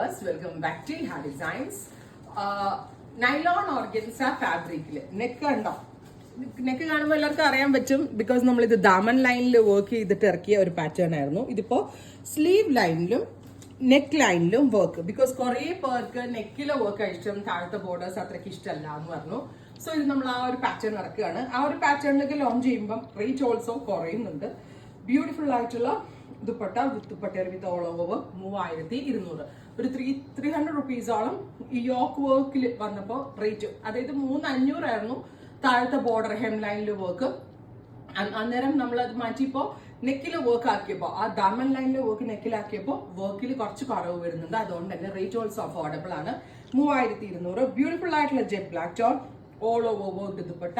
viewers, welcome back to Inha Designs. Nylon organza fabricil neck കണ്ടോ neck കാണുമ്പോൾ എല്ലാവർക്കും അറിയാൻ പറ്റും ബിക്കോസ് നമ്മൾ ഇത് ദാമൻ ലൈനിൽ വർക്ക് ചെയ്തിട്ട് ഇറക്കിയ ഒരു പാറ്റേൺ ആയിരുന്നു. ഇതിപ്പോ സ്ലീവ് ലൈനിലും നെക്ക് ലൈനിലും വർക്ക് ബിക്കോസ് കുറെ പേർക്ക് നെക്കിലെ വർക്ക് ഇഷ്ടം, താഴത്തെ ബോർഡേഴ്സ് അത്രയ്ക്ക് ഇഷ്ടമല്ല എന്ന് പറഞ്ഞു. സോ ഇത് നമ്മൾ ആ ഒരു പാറ്റേൺ ഇറക്കുകയാണ്. ആ ഒരു പാറ്റേണിലേക്ക് ലോഞ്ച് ചെയ്യുമ്പോൾ റേറ്റ് ഓൾസോ കുറയുന്നുണ്ട്. ബ്യൂട്ടിഫുൾ ആയിട്ടുള്ള ദുപ്പട്ട വിത്ത് ദുപ്പട്ട വിത്ത് ഓൾ ഓവർ 3200, ഒരു 300 റുപ്പീസോളം ഈ യോക്ക് വർക്കിൽ വന്നപ്പോൾ റേറ്റ്, അതായത് 3500 ആയിരുന്നു താഴത്തെ ബോർഡർ ഹെം ലൈനിൽ വർക്ക്. അന്നേരം നമ്മൾ അത് മാറ്റിയപ്പോ നെക്കില് വർക്ക് ആക്കിയപ്പോ ആ ദാമൻ ലൈനിലെ വർക്ക് നെക്കിലാക്കിയപ്പോ വർക്കിൽ കുറച്ച് കുറവ് വരുന്നുണ്ട്. അതുകൊണ്ട് തന്നെ റേറ്റ് ഓൾസോ അഫോർഡബിൾ ആണ്. 3200. ബ്യൂട്ടിഫുൾ ആയിട്ടുള്ള jet black tone all over work dupatta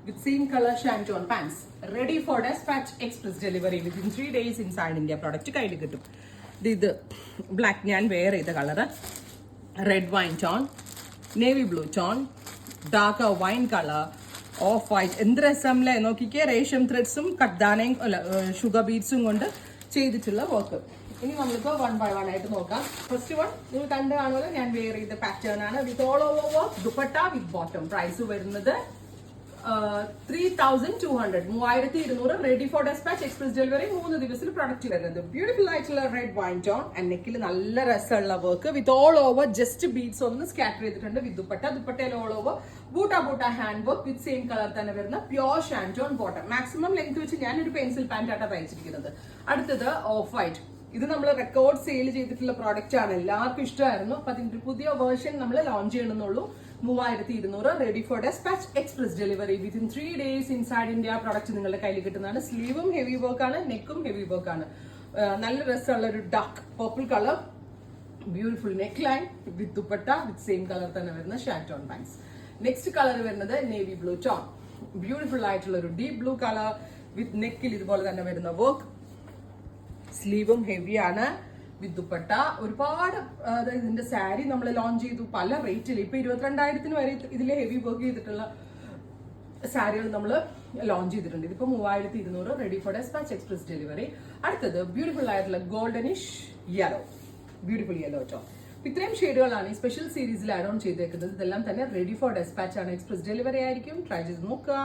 with same color shanton pants, ready for dispatch express delivery within 3 days inside India. Product കയ്യിൽ കിട്ടും. ഇത് ബ്ലാക്ക് ഞാൻ വെയർ ചെയ്ത colour, red wine tone, navy blue tone, dark wine colour, of white. എന്ത് രസമല്ലേ നോക്കിക്കേ. റേഷ്യം ത്രെഡ്സും കട്ട്ദാനയും sugar ബീഡ്സും കൊണ്ട് ചെയ്തിട്ടുള്ള വർക്ക്. ഇനി നമ്മളിപ്പോ 1 by 1 ആയിട്ട് നോക്കാം. ഫസ്റ്റ് വൺ നിങ്ങൾ കണ്ടു കാണുന്നത് ഞാൻ വെയർ ചെയ്ത പാറ്റേൺ ആണ്. With all over work dupatta with bottom. Price വരുന്നത് 3200, 3200. Ready for dispatch express delivery. 3 ദിവസത്തിൽ പ്രൊഡക്റ്റ് വരുന്നത്. ബ്യൂട്ടിഫുൾ ആയിട്ടുള്ള റെഡ് വൈൻ ടോൺ ആൻഡ് നെക്കിൽ നല്ല രസമുള്ള work with all over just beads ഒന്ന് സ്കാറ്റർ ചെയ്തിട്ടുണ്ട്. വിത്ത് ദുപ്പട്ട, ദുപ്പട്ടയിൽ all over buta hand work with same colour തന്നെ വരുന്ന pure shantoon bottom. Maximum length വെച്ച് ഞാനൊരു പെൻസിൽ പാന്റ് ആയിട്ടാണ് തയ്ച്ചിരിക്കുന്നത്. അടുത്തത് ഓഫ് വൈറ്റ്. ഇത് നമ്മൾ റെക്കോർഡ് സെയിൽ ചെയ്തിട്ടുള്ള പ്രോഡക്റ്റ് ആണ്, എല്ലാവർക്കും ഇഷ്ടമായിരുന്നു. അപ്പൊ അതിന്റെ ഒരു പുതിയ വേർഷൻ നമ്മൾ ലോഞ്ച് ചെയ്യണമെന്നുള്ളൂ. 3200. Ready for dispatch express delivery within 3 days inside India. Product നിങ്ങളുടെ കയ്യിൽ കിട്ടുന്നതാണ്. സ്ലീവും ഹെവി വർക്ക് ആണ്, നെക്കും ഹെവി വർക്ക് ആണ്. നല്ല രസമുള്ള ഒരു dark purple colour, beautiful neck line with dupatta with same colour തന്നെ വരുന്ന ഷാറ്റോൺ പാൻസ്. നെക്സ്റ്റ് കളർ വരുന്നത് നേവി ബ്ലൂ ടോൺ. ബ്യൂട്ടിഫുൾ ആയിട്ടുള്ള ഒരു ഡീപ് ബ്ലൂ കളർ വിത്ത് നെക്കിൽ ഇതുപോലെ തന്നെ വരുന്ന വർക്ക്. സ്ലീവും ഹെവിയാണ് വിത്ത് ദുപ്പട്ട. ഒരുപാട് ഇതിന്റെ സാരി നമ്മൾ ലോഞ്ച് ചെയ്തു പല റേറ്റിൽ. ഇപ്പൊ 22,000 വരെ ഇതിലെ ഹെവി വർക്ക് ചെയ്തിട്ടുള്ള സാരികൾ നമ്മൾ ലോഞ്ച് ചെയ്തിട്ടുണ്ട്. ഇതിപ്പോ 3200. Ready for dispatch express delivery. അടുത്തത് ബ്യൂട്ടിഫുൾ ആയിട്ടുള്ള ഗോൾഡനിഷ് യെല്ലോ, ബ്യൂട്ടിഫുൾ യെല്ലോ ടോ. ഇത്രയും ഷെയ്ഡുകളാണ് ഈ സ്പെഷ്യൽ സീരീസിൽ ആഡ് ഓൺ ചെയ്തേക്കുന്നത്. ഇതെല്ലാം തന്നെ റെഡി ഫോർ ഡെസ്പാച്ച് ആണ്, എക്സ്പ്രസ് ഡെലിവറി ആയിരിക്കും. ട്രൈ ചെയ്ത് നോക്കുക.